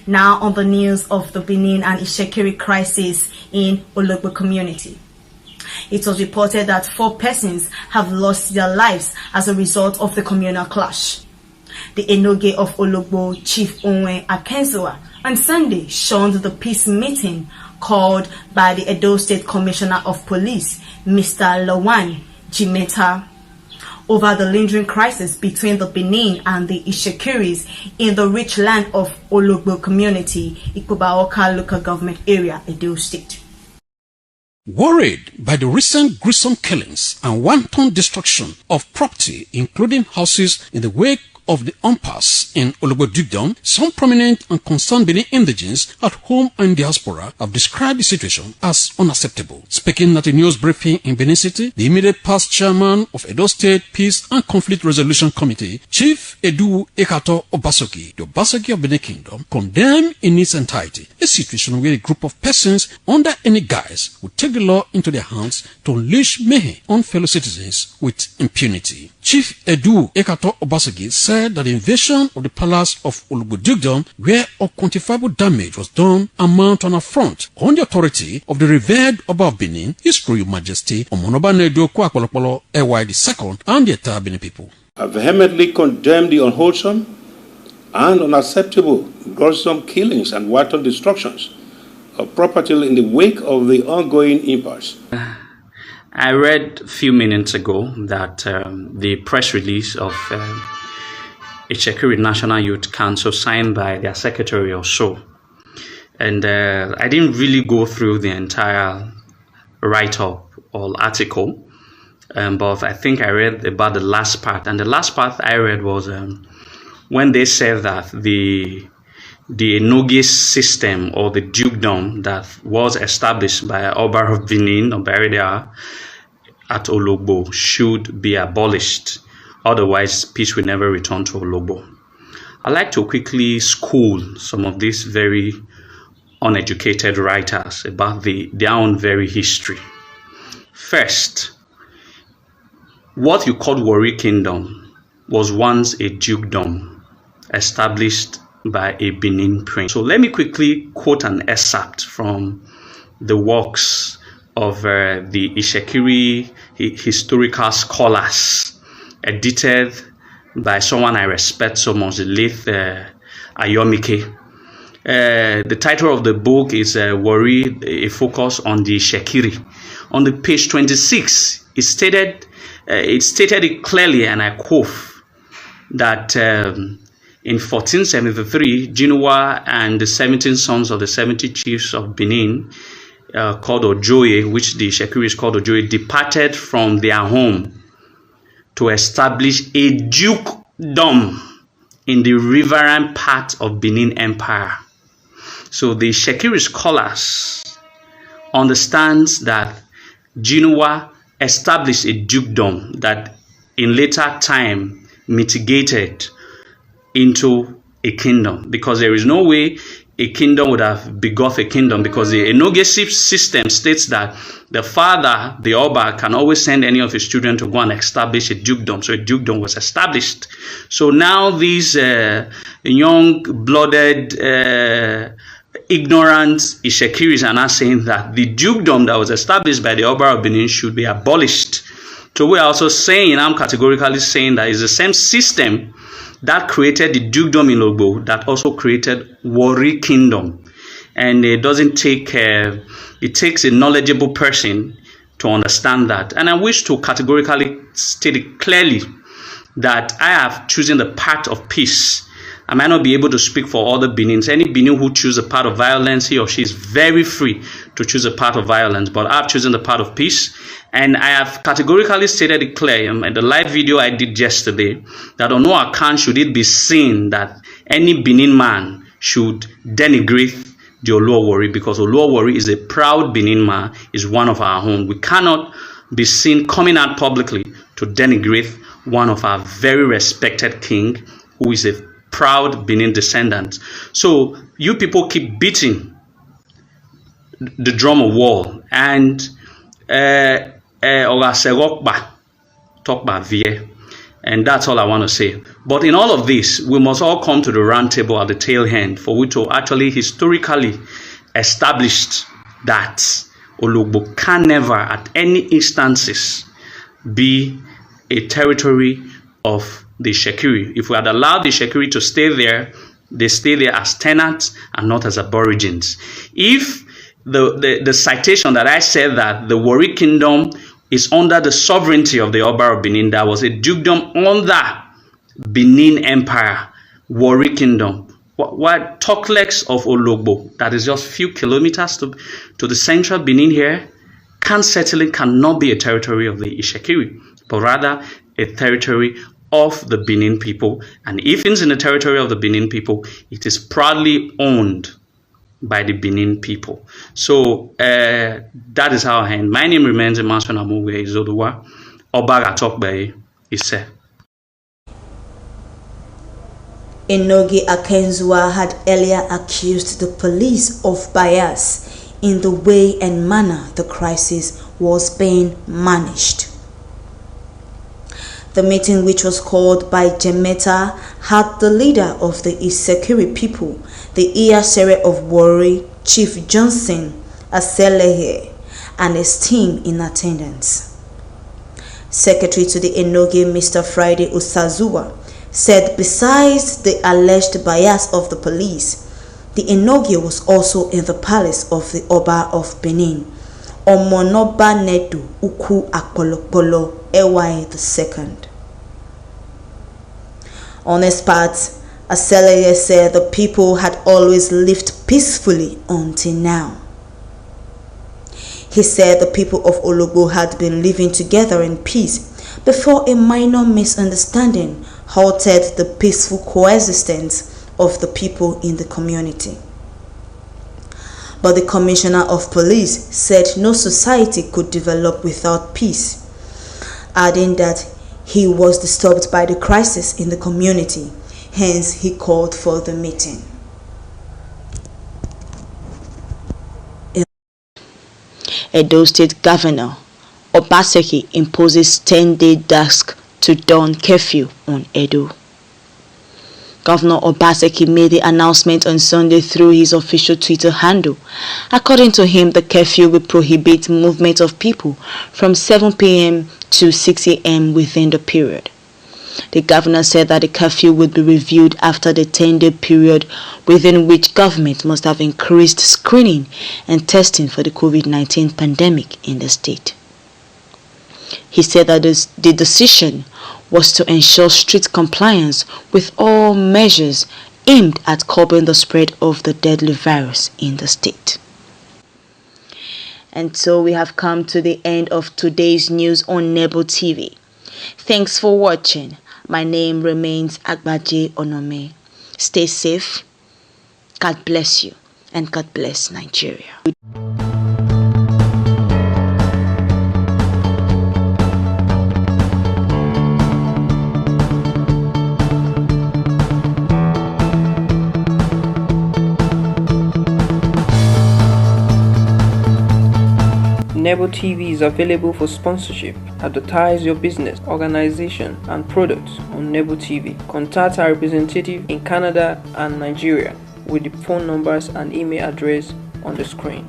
Now on the news of the Benin and Itsekiri crisis in Ologbo community. It was reported that 4 persons have lost their lives as a result of the communal clash. The Enoge of Ologbo, Chief Onwe Akenzua, on Sunday shunned the peace meeting called by the Edo State Commissioner of Police, Mr. Lawan Jimeta, over the lingering crisis between the Benin and the Itsekiris in the rich land of Ologbo community, Ikubaoka local government area, Edo State. Worried by the recent gruesome killings and wanton destruction of property, including houses, in the wake of the impasse in Ologbo Dukedom, some prominent and concerned Benin indigents at home and diaspora have described the situation as unacceptable. Speaking at a news briefing in Benin City, the immediate past chairman of Edo State Peace and Conflict Resolution Committee, Chief Edu Ekato Obaseki, the Obaseki of Benin Kingdom, condemned in its entirety a situation where a group of persons under any guise would take the law into their hands to unleash mayhem on fellow citizens with impunity. Chief Edu Ekato Obaseki said that the invasion of the palace of Ologbo Dukedom, where unquantifiable damage was done, amount to an affront on the authority of the revered Oba of Benin, His Royal Majesty Omonoba Nedo Kwakwalopolo Ewa II, and the entire Benin people. I vehemently condemn the unwholesome and unacceptable gruesome killings and wanton destructions of property in the wake of the ongoing impasse. I read a few minutes ago that the press release of Itsekiri National Youth Council signed by their secretary or so. And I didn't really go through the entire write-up or article, but I think I read about the last part. And the last part I read was when they said that the Enoge system or the dukedom that was established by Oba of Benin or Barida at Ologbo should be abolished. Otherwise, peace will never return to Ologbo. I'd like to quickly school some of these very uneducated writers about their own very history. First, what you called Warri Kingdom was once a dukedom established by a Benin prince. So let me quickly quote an excerpt from the works of the Itsekiri historical scholars, edited by someone I respect so much, the late Ayomike. The title of the book is Warri, a focus on the Itsekiri. On the page 26, it stated it clearly, and I quote, that in 1473, Jinua and the 17 sons of the 70 chiefs of Benin, called Ojoye, which the Itsekiri is called Ojoye, departed from their home to establish a dukedom in the riverine part of Benin Empire. So the Itsekiri scholars understands that Jinua established a dukedom that in later time mitigated into a kingdom, because there is no way a kingdom would have begot a kingdom, because the Enoge system states that the father, the Oba, can always send any of his children to go and establish a dukedom. So a dukedom was established. So now these young-blooded, ignorant Itsekiris are now saying that the dukedom that was established by the Oba of Benin should be abolished. So we're also saying, I'm categorically saying that it's the same system that created the dukedom in Ologbo that also created Warri Kingdom. And it doesn't take, it takes a knowledgeable person to understand that. And I wish to categorically state it clearly that I have chosen the path of peace. I might not be able to speak for other Benins. Any Benin who chooses a path of violence, he or she is very free to choose a path of violence. But I've chosen the path of peace. And I have categorically stated it clear in the live video I did yesterday that on no account should it be seen that any Benin man should denigrate the Oluo Warri, because Oluo Warri is a proud Benin man, is one of our own. We cannot be seen coming out publicly to denigrate one of our very respected king, who is a proud Benin descendant. So you people keep beating the drum of war, and And that's all I want to say. But in all of this, we must all come to the round table at the tail end for we to actually historically establish that Ologbo can never at any instances be a territory of the Itsekiri. If we had allowed the Itsekiri to stay there, they stay there as tenants and not as aborigines. If the citation that I said that the Warri kingdom is under the sovereignty of the Oba of Benin, that was a dukedom under Benin Empire, Warri kingdom. What talk less of Ologbo, that is just few kilometers to the central Benin here, certainly cannot be a territory of the Itsekiri, but rather a territory of the Benin people. And if it's in the territory of the Benin people, it is proudly owned by the Benin people. So that is how I end. My name remains Emmanuel Amuwe Izodowa. Obaga Tokbe Ise. Enoge Akenzua had earlier accused the police of bias in the way and manner the crisis was being managed. The meeting, which was called by Jemeta, had the leader of the Itsekiri people, the Iyasere of Warri, Chief Johnson Aselehe, and his team in attendance. Secretary to the Enoge, Mr. Friday Usazuwa, said besides the alleged bias of the police, the Enoge was also in the palace of the Oba of Benin, Omonoba Nedu Uku Akpolokpolo Ewaye II. On his part, Aselehe said the people had always lived peacefully until now. He said the people of Ologbo had been living together in peace before a minor misunderstanding halted the peaceful coexistence of the people in the community. But the commissioner of police said no society could develop without peace, adding that he was disturbed by the crisis in the community, hence he called for the meeting. Edo State Governor Obaseki imposes 10-day dusk to dawn curfew on Edo. Governor Obaseki made the announcement on Sunday through his official Twitter handle. According to him, the curfew will prohibit movement of people from 7 p.m. to 6 a.m. within the period. The governor said that the curfew would be reviewed after the 10-day period within which government must have increased screening and testing for the COVID-19 pandemic in the state. He said that the decision was to ensure strict compliance with all measures aimed at curbing the spread of the deadly virus in the state. And so we have come to the end of today's news on Nebo TV. Thanks for watching. My name remains Agbaje Onome. Stay safe. God bless you and God bless Nigeria. Nebo TV is available for sponsorship. Advertise your business, organization, and products on Nebo TV. Contact our representative in Canada and Nigeria with the phone numbers and email address on the screen.